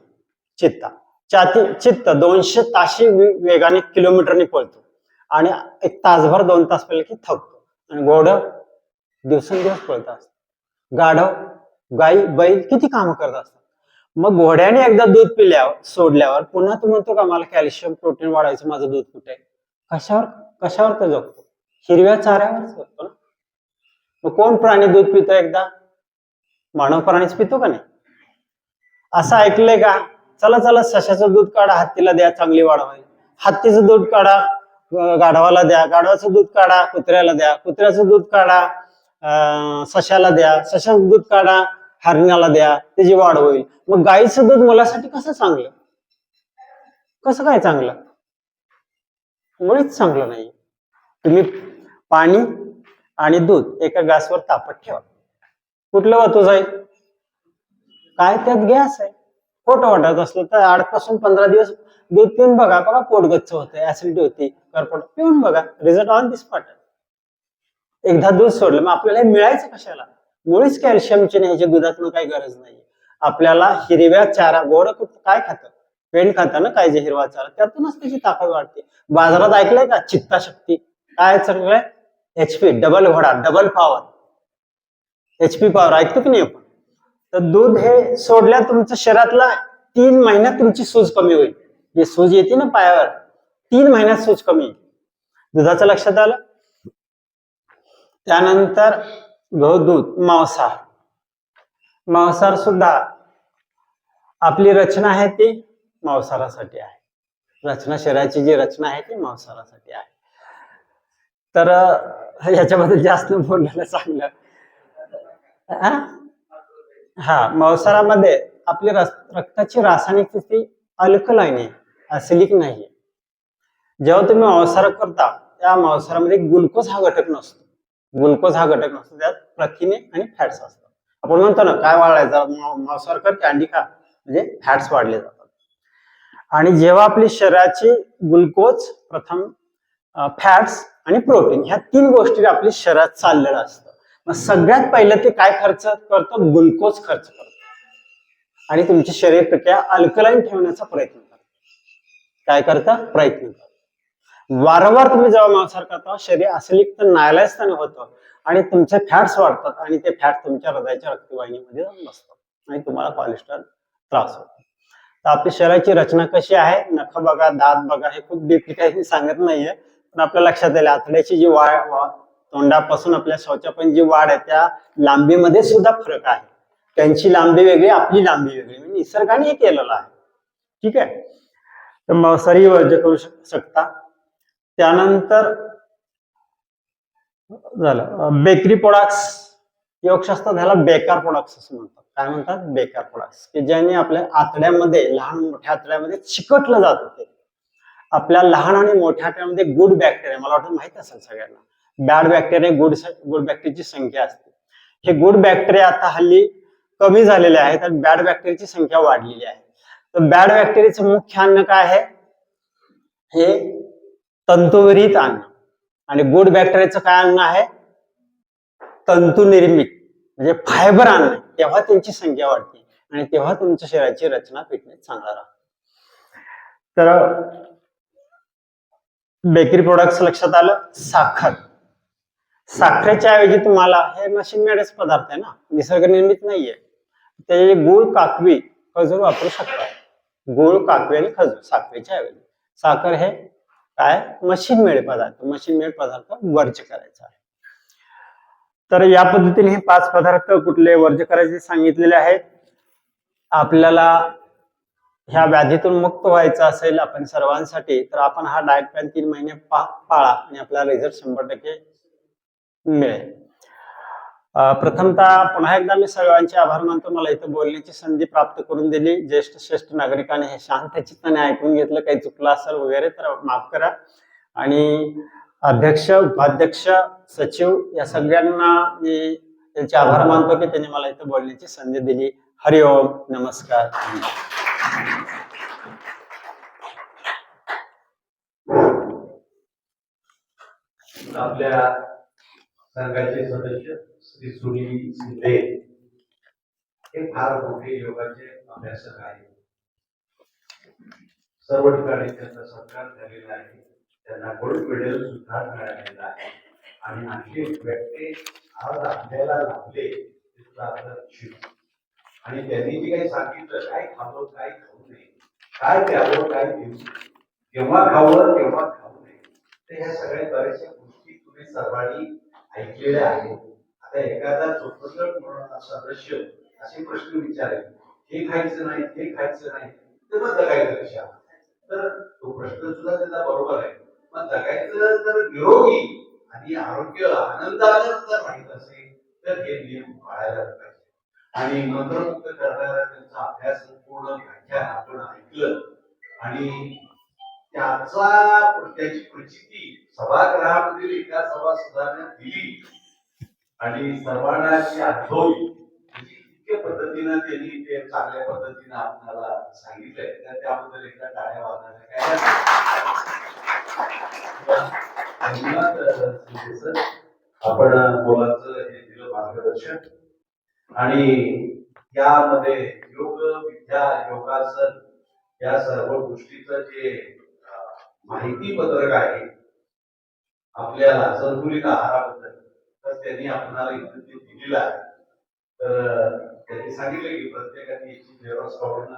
चित्त 200 ताशी वेगाने किलोमीटरने पळतो आणि 1 तासभर 2 तास पळले की थकतो. आणि घोडं दिवसेंदिवस पळत असत. गाढव, गाई, बैल किती काम करत असतात. मग घोड्याने एकदा दूध पिल्यावर, सोडल्यावर पुन्हा तो म्हणतो का मला कॅल्शियम प्रोटीन वाढायचं, माझं दूध कुठे? कशावर तो जगतो? हिरव्या चाऱ्यावर जगतो ना. मग कोण प्राणी दूध पितो एकदा? मानव प्राणीच पितो का नाही? असं ऐकलंय का? चला सशाचं दूध काढा, हत्तीला द्या, चांगली वाढ होईल. हत्तीचं दूध काढा, गाढवाला द्या, गाढवाचं दूध काढा, कुत्र्याला द्या, कुत्र्याचं दूध काढा, सशाला द्या, सशाचं दूध काढा, हरणाला द्या, त्याची वाढ होईल. मग गाईचं दूध मुलासाठी कसं चांगलं? कसं काय चांगलं? मुळीच चांगलं नाही. तुम्ही पाणी आणि दूध एका गॅसवर तापत ठेवा. कुठलं वातू जाईल? काय त्यात गॅस आहे. खोटं वाटत असलं तर 8 पासून 15 दिवस दूध पिऊन बघा, बघा पोट गच्च होतं, ऍसिडिटी होती, करपट, पिऊन बघा, रिझल्ट ऑन दी स्पॉट. एकदा दूध सोडलं मग आपल्याला मिळायचं कशाला? मुळीच कॅल्शियमची न्यायची दुधातून काही गरज नाही. आपल्याला हिरव्या चारा, गोड काय खातं? पेंड खातं ना, काय जे हिरवा चारा, त्यातूनच त्याची ताकद वाढते. बाजारात ऐकलंय का चित्ता शक्ती? काय चाललंय? HP, डबल घोडा, डबल पॉवर, HP पॉवर, ऐकतो की नाही आपण? तर दूध हे सोडल्या तुमच्या शरीरातला 3 महिन्यात तुमची सूज कमी होईल. जी सूज येते ना पायावर, 3 महिन्यात सूज कमी येईल. दुधाचं लक्षात आलं? त्यानंतर दूध, मांसाहार. मांसाहार सुद्धा आपली रचना आहे ती मांसाहारासाठी आहे. रचना, शरीराची जी रचना आहे ती मांसाहारासाठी आहे. तर याच्याबद्दल जास्त बोललेलं चांगलं. हा, मांसाहारामध्ये आपली रक्ताची रासायनिक स्थिती अल्कलाईन आहे, ऍसिडिक नाहीये. जेव्हा तुम्ही मांसाहार करता त्या मांसाहारामध्ये ग्लुकोज हा घटक नसतो. ग्लुकोज हा घटक नसतो, त्यात प्रथिने आणि फॅट्स असतात. आपण म्हणतो ना, काय वाढायचं, मांसाहार कर की अंडी खा, म्हणजे फॅट्स वाढले जातात. आणि जेव्हा आपली शरीराची ग्लुकोज, प्रथम फॅट्स आणि प्रोटीन, ह्या 3 गोष्टी आपली शरीरात चाललेलं असतं. मग सगळ्यात पहिलं ते काय खर्च करतं? ग्लुकोज खर्च करतं आणि तुमची शरीर प्रक्रिया अल्कलाईन ठेवण्याचा प्रयत्न करतं. काय करतं? प्रयत्न करतं. वारंवार तुम्ही जेव्हा मांसाहार करता शरीर ऍसिडिक तर नायलास्थाने होतं आणि तुमचे फॅट्स वाढतात आणि ते फॅट तुमच्या हृदयाच्या रक्तवाहिनीमध्ये जाऊन बसतात आणि तुम्हाला कोलेस्ट्रॉल त्रास होतो. तर आपली शरीराची रचना कशी आहे? नख बघा, दात बघा, हे खूप डीपली काही सांगत नाहीये, पण आपल्या लक्षात येईल आतड्याची जी वाढ, तोंडापासून आपल्या शौचापर्यंत जी वाढ आहे त्या लांबीमध्ये सुद्धा फरक आहे. त्यांची लांबी वेगळी, आपली लांबी वेगळी, म्हणजे निसर्गाने हे केलेलं आहे. ठीक आहे. तर मांसाहारी वर्ज्य करू शकता. त्यानंतर झालं बेकरी प्रोडक्ट्स. योगशास्त्रात ह्याला बेकार प्रोडक्ट्स असं म्हणतात. काय म्हणतात? बेकार प्रोडक्ट्स, की ज्याने आपल्या आतड्यामध्ये, लहान मोठ्या आतड्यामध्ये चिकटलं जातं. ते आपल्या लहान आणि मोठ्या आतड्यामध्ये गुड बॅक्टेरिया, मला वाटतं माहित असेल सगळ्यांना, बॅड बॅक्टेरिया, गुड बॅक्टेरियाची संख्या असते. हे गुड बॅक्टेरिया आता हल्ली कमी झालेले आहेत आणि बॅड बॅक्टेरियाची संख्या वाढलेली आहे. तर बॅड बॅक्टेरियाचं मुख्य अन्न काय आहे? हे तंतुविरहित अन्न. आणि गुड बॅक्टेरियाचं काय अन्न आहे? तंतुनिर्मित, म्हणजे फायबर अन्न. तेव्हा त्यांची संख्या वाढते आणि तेव्हा तुमच्या शरीराची रचना, फिटनेस चांगला राहते. तर बेकरी प्रोडक्ट्स लक्षात आलं. साखर. साखरेच्या ऐवजी तुम्हाला, हे मशीन मेडच पदार्थ आहे ना, निसर्ग निर्मित नाहीये, ते गुळ, काकवी, खजूर वापरू शकता. गुळ, काकवी आणि खजूर साखरेच्या ऐवजी. साखर हे काय? मशीन मेड पदार्थ. मशीन मेड पदार्थ वर्ज्य करायचा आहे. तर या पद्धतीने हे 5 पदार्थ कुठले वर्ज्य करायचे सांगितलेले आहेत. आपल्याला ह्या व्याधीतून मुक्त व्हायचं असेल आपण सर्वांसाठी, तर आपण हा डाएट प्लॅन 3 महिने पाळा आणि आपल्याला रिझल्ट 100% मिळेल. प्रथमतः पुन्हा एकदा मी सर्वांचे आभार मानतो, मला इथं बोलण्याची संधी प्राप्त करून दिली. ज्येष्ठ श्रेष्ठ नागरिकांनी हे शांत चित्ताने ऐकून घेतलं. काही चुकलं असेल वगैरे तर माफ करा. आणि अध्यक्ष, उपाध्यक्ष, सचिव या सगळ्यांना मी त्यांचे आभार मानतो की त्यांनी मला इथं बोलण्याची संधी दिली. हरिओम, नमस्कार. आपल्या संघाचे सदस्य श्री सुनील शिंदे हे फार मोठे योगाचे अभ्यासक आहेत. सर्व ठिकाणी त्यांचा सत्कार झालेला आहे. त्यांना गोल्ड मेडल सुद्धा मिळालेला आहे. आणि आणखी व्यक्ती आज आपल्याला लाभले आणि त्यांनी जे काही सांगितलं, काय खावं काय खाऊ नये, काय प्यावं काय पिऊ, केव्हा खावं केव्हा खाऊ नये, तर ह्या सगळ्या बऱ्याचशा गोष्टी तुम्ही सर्वांनी ऐकलेल्या आहेत. आता एखादा स्वतंत्र सदस्य असे प्रश्न विचारेल, हे खायचं नाही ते खायचं नाही, तर मग जगायचं कशा? तर तो प्रश्न सुद्धा त्याचा बरोबर आहे. मग जगायचं जर निरोगी आणि आरोग्य आनंदाने जर माहित असेल तर हे नियम पाळायला पाहिजे. आणि मंत्रमुक्त करणारा त्यांचा अभ्यास पूर्ण व्याख्यान आपण ऐकलं आणि त्याची प्रचिती सभागृहामध्ये एका सभासदांना दिली आणि सर्वांना जी अनुभवी म्हणजे इतक्या पद्धतीनं त्यांनी ते चांगल्या पद्धतीनं आपल्याला सांगितलंय तर त्याबद्दल एकदा टाळ्या वाजवण्याचा काय आपण मुलांचं हे दिलं मार्गदर्शन आणि यामध्ये योग विद्या योगासन या सर्व गोष्टीचं जे माहिती पत्रक आहे आपल्याला संतुलित आहाराबद्दल तर त्यांनी आपल्याला इथे दिलेलं आहे तर त्यांनी सांगितलं की प्रत्येकाने याची झेरॉक्स काढून